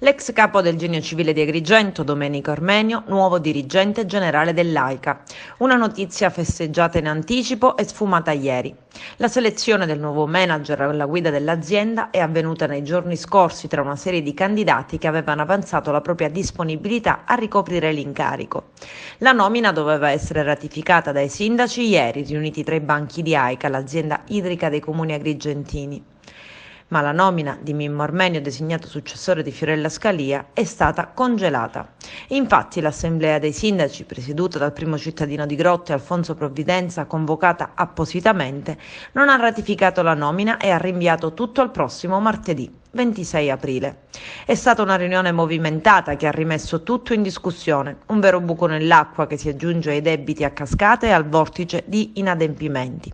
L'ex capo del Genio Civile di Agrigento, Domenico Armenio, nuovo dirigente generale dell'AICA. Una notizia festeggiata in anticipo e sfumata ieri. La selezione del nuovo manager alla guida dell'azienda è avvenuta nei giorni scorsi tra una serie di candidati che avevano avanzato la propria disponibilità a ricoprire l'incarico. La nomina doveva essere ratificata dai sindaci ieri, riuniti tra i banchi di AICA, l'azienda idrica dei comuni agrigentini. Ma la nomina di Mimmo Armenio, designato successore di Fiorella Scalia, è stata congelata. Infatti l'assemblea dei sindaci, presieduta dal primo cittadino di Grotte, Alfonso Provvidenza, convocata appositamente, non ha ratificato la nomina e ha rinviato tutto al prossimo martedì, 26 aprile. È stata una riunione movimentata che ha rimesso tutto in discussione, un vero buco nell'acqua che si aggiunge ai debiti a cascata e al vortice di inadempimenti.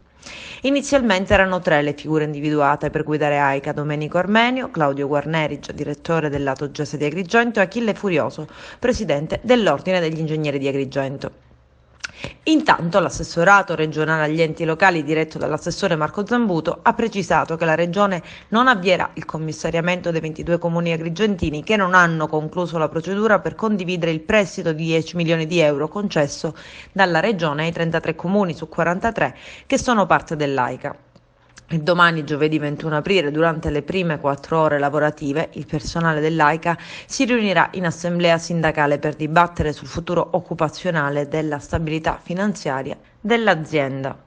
Inizialmente erano 3 le figure individuate per guidare AICA: Domenico Armenio, Claudio Guarneri, direttore del lato Gese di Agrigento, e Achille Furioso, presidente dell'Ordine degli Ingegneri di Agrigento. Intanto l'assessorato regionale agli enti locali, diretto dall'assessore Marco Zambuto, ha precisato che la Regione non avvierà il commissariamento dei 22 comuni agrigentini che non hanno concluso la procedura per condividere il prestito di 10 milioni di euro concesso dalla Regione ai 33 comuni su 43 che sono parte dell'AICA. E domani, giovedì 21 aprile, durante le prime 4 ore lavorative, il personale dell'AICA si riunirà in assemblea sindacale per dibattere sul futuro occupazionale e della stabilità finanziaria dell'azienda.